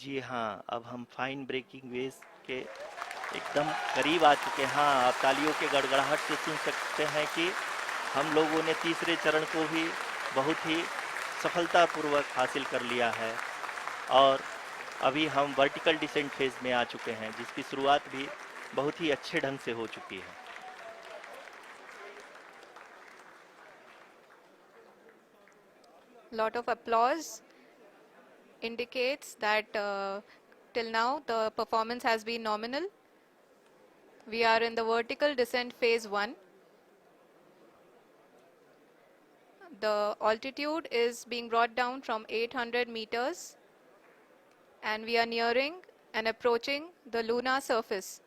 जी हाँ, अब हम फाइन ब्रेकिंग वेव्स के एकदम करीब आ चुके हैं। हाँ, आप तालियों के गड़गड़ाहट से सुन सकते हैं कि हम लोगों ने तीसरे चरण को भी बहुत ही सफलतापूर्वक हासिल कर लिया है और अभी हम वर्टिकल डिसेंट फेज में आ चुके हैं, जिसकी शुरुआत भी बहुत ही अच्छे ढंग से हो चुकी है। Lot of applause indicates that till now the performance has been nominal. We are in the vertical descent phase 1. The altitude is being brought down from 800 meters and we are nearing and approaching the lunar surface.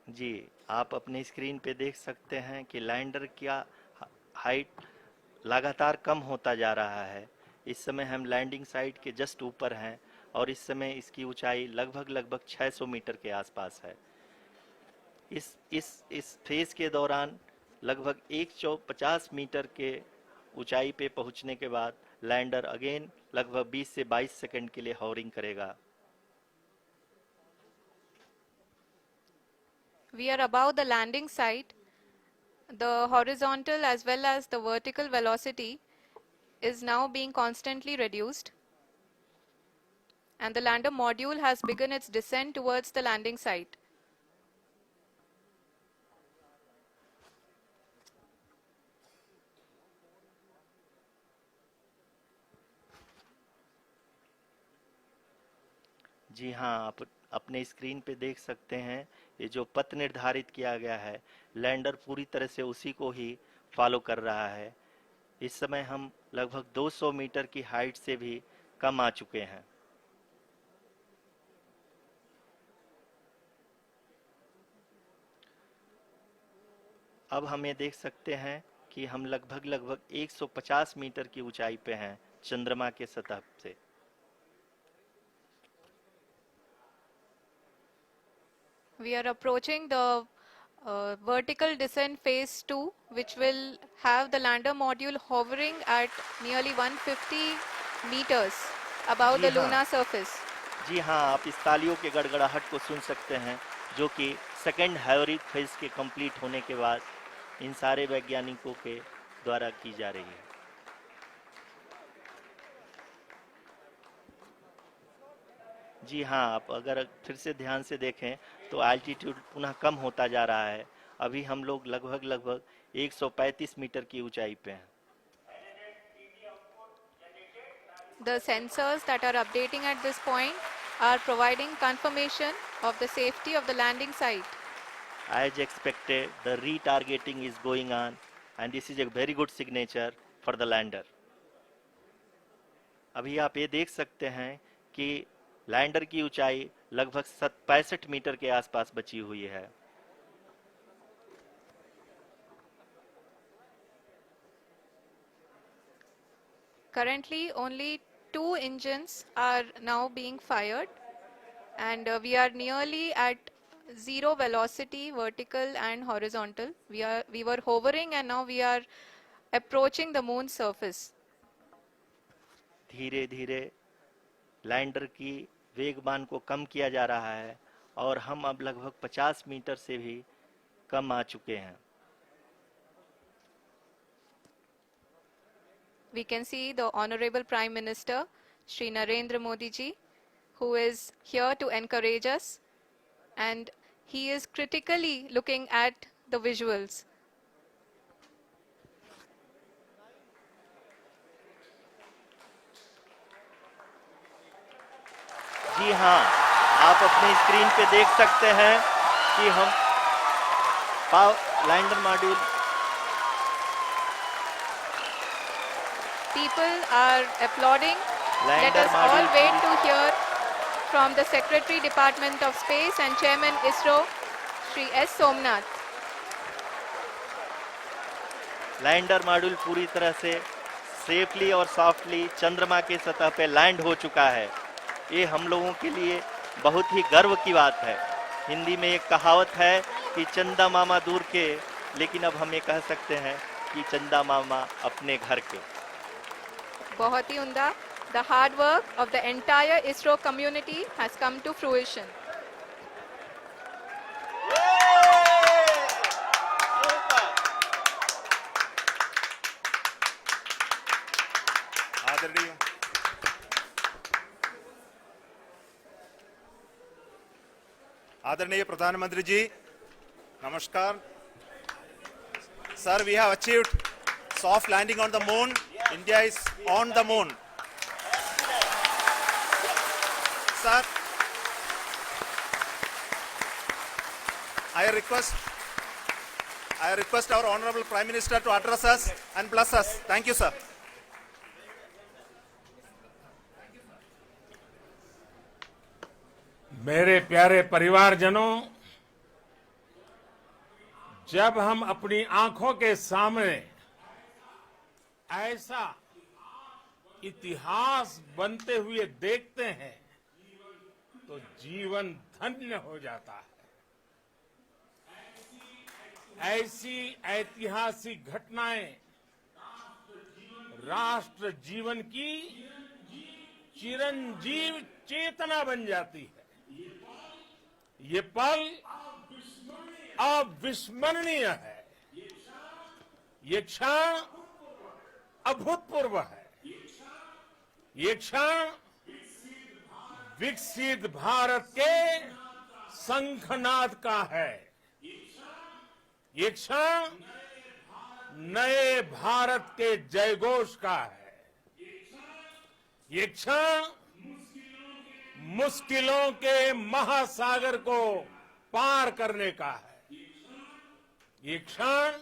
जी, आप अपने screen पे देख सकते हैं कि lander का height लगातार कम होता जा रहा है। इस समय हम लैंडिंग साइट के जस्ट ऊपर हैं और इस समय इसकी ऊंचाई लगभग 600 मीटर के आसपास है। इस फेज के दौरान लगभग 150 मीटर के ऊंचाई पे पहुंचने के बाद लैंडर अगेन लगभग 20 से 22 सेकंड के लिए हॉवरिंग करेगा। We are above the landing site. The horizontal as well as the vertical velocity is now being constantly reduced and the lander module has begun its descent towards the landing site. जी हाँ, आप अपने screen पे देख सकते हैं ये जो पथ निर्धारित किया गया है, लैंडर पूरी तरह से उसी को ही फॉलो कर रहा है। इस समय हम लगभग 200 मीटर की हाइट से भी कम आ चुके हैं। अब हमें देख सकते हैं कि हम लगभग 150 मीटर की ऊंचाई पे हैं चंद्रमा के सतह से। We are approaching the vertical descent phase 2, which will have the lander module hovering at nearly 150 meters above ji the हाँ, lunar surface. जी हाँ, आप इस तालियों के गड़गड़ाहट को सुन सकते हैं, जो कि सेकंड हाइवरिक फेज के कंप्लीट होने के बाद इन सारे वैज्ञानिकों के द्वारा की जा रही है। जी हाँ, आप अगर फिर से ध्यान से देखें तो एल्टीट्यूड पुनः कम होता जा रहा है। अभी हम लोग लगभग 135 मीटर की ऊंचाई पे हैं। The sensors that are updating at this point are providing confirmation of the safety of the landing site. As expected, the retargeting is going on and this is a very good signature for the lander. अभी आप ये देख सकते हैं कि lander की ऊंचाई लगभग 65 मीटर के आसपास बची हुई है। Currently, only 2 engines are now being fired and we are nearly at zero velocity, vertical and horizontal. We were hovering and now we are approaching the moon's surface. धीरे धीरे लैंडर की वेगमान को कम किया जा रहा है और हम अब लगभग 50 मीटर से भी कम आ चुके हैं। We can see the Honorable Prime Minister, Shri Narendra Modi ji, who is here to encourage us and he is critically looking at the visuals. जी हाँ, आप अपने स्क्रीन पे देख सकते हैं कि हम lander module People are applauding. Let lander us all module wait to hear from the Secretary Department of Space and Chairman ISRO, Shri S. Somnath. Lander module पूरी तरह से सेफली और सॉफ्टली चंद्रमा के सतह पे लैंड हो चुका है। ये हम लोगों के लिए बहुत ही गर्व की बात है। हिंदी में एक कहावत है कि चंदा मामा दूर के, लेकिन अब हम ये कह सकते हैं कि चंदा मामा अपने घर के। बहुत ही उम्दा। the hard work of the entire ISRO community has come to fruition. आदरणीय आदरणीय प्रधानमंत्री जी, नमस्कार. Sir, we have achieved soft landing on the moon. India is on the moon. Sir, I request our Honorable Prime Minister to address us and bless us. Thank you, sir. मेरे प्यारे परिवारजनों, जब हम अपनी आंखों के सामने ऐसा इतिहास बनते हुए देखते हैं तो जीवन धन्य हो जाता है. ऐसी ऐतिहासिक घटनाएं राष्ट्र जीवन की चिरंजीव चेतना बन जाती है. ये पल अविस्मरणीय है. ये क्षण अभूतपूर्व है. ये क्षण विकसित भारत के शंखनाद का है. ये क्षण नए भारत के जयघोष का है. ये क्षण मुश्किलों के महासागर को पार करने का है. ये क्षण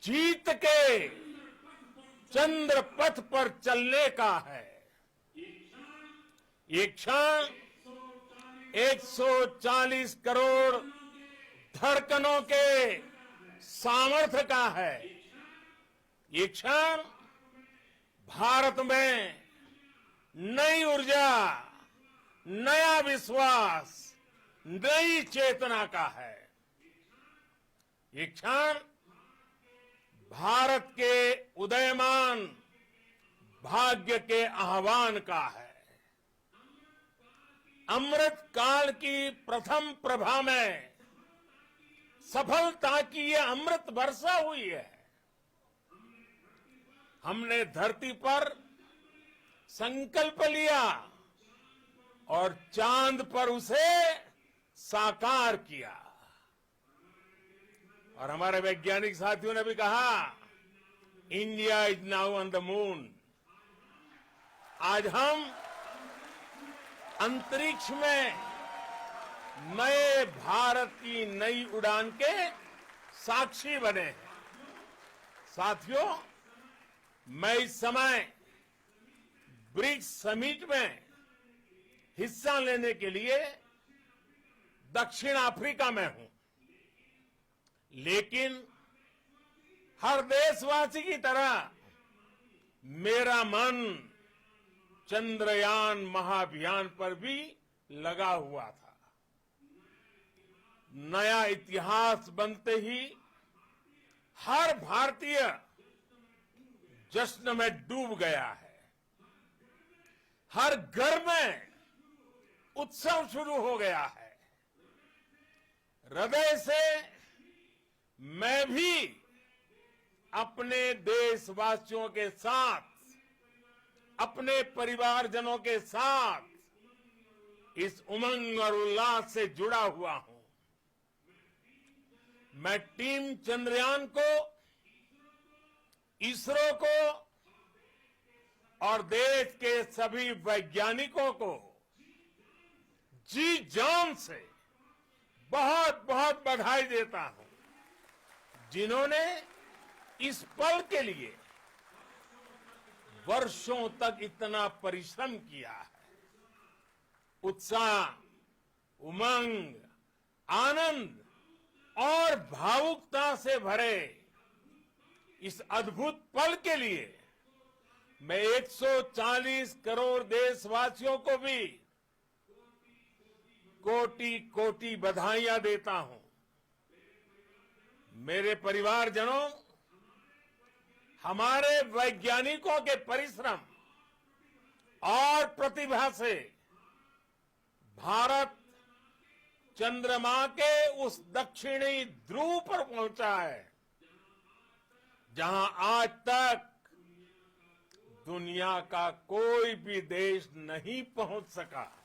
जीत के चंद्र पथ पर चलने का है. ये क्षण 140 करोड़ धड़कनों के सामर्थ्य का है. ये क्षण भारत में नई ऊर्जा, नया विश्वास, नई चेतना का है. ये क्षण भारत के उदयमान भाग्य के आह्वान का है. अमृत काल की प्रथम प्रभा में सफलता की ये अमृत वर्षा हुई है. हमने धरती पर संकल्प लिया और चांद पर उसे साकार किया. और हमारे वैज्ञानिक साथियों ने भी कहा, India is now on the moon. आज हम अंतरिक्ष में नए भारत की नई उड़ान के साक्षी बने हैं. साथियों, मैं इस समय ब्रिक्स समिट में हिस्सा लेने के लिए दक्षिण अफ्रीका में हूं. लेकिन हर देशवासी की तरह मेरा मन चंद्रयान महाअभियान पर भी लगा हुआ था. नया इतिहास बनते ही हर भारतीय जश्न में डूब गया है. हर घर में उत्सव शुरू हो गया है. हृदय से मैं भी अपने देशवासियों के साथ, अपने परिवारजनों के साथ इस उमंग और उल्लास से जुड़ा हुआ हूं. मैं टीम चंद्रयान को, इसरो को और देश के सभी वैज्ञानिकों को जी जान से बहुत बहुत बधाई देता हूं, जिन्होंने इस पल के लिए वर्षों तक इतना परिश्रम किया है. उत्साह, उमंग, आनंद और भावुकता से भरे इस अद्भुत पल के लिए मैं 140 करोड़ देशवासियों को भी कोटि कोटि बधाइयां देता हूं. मेरे परिवारजनों, हमारे वैज्ञानिकों के परिश्रम और प्रतिभा से भारत चंद्रमा के उस दक्षिणी ध्रुव पर पहुंचा है जहां आज तक दुनिया का कोई भी देश नहीं पहुंच सका।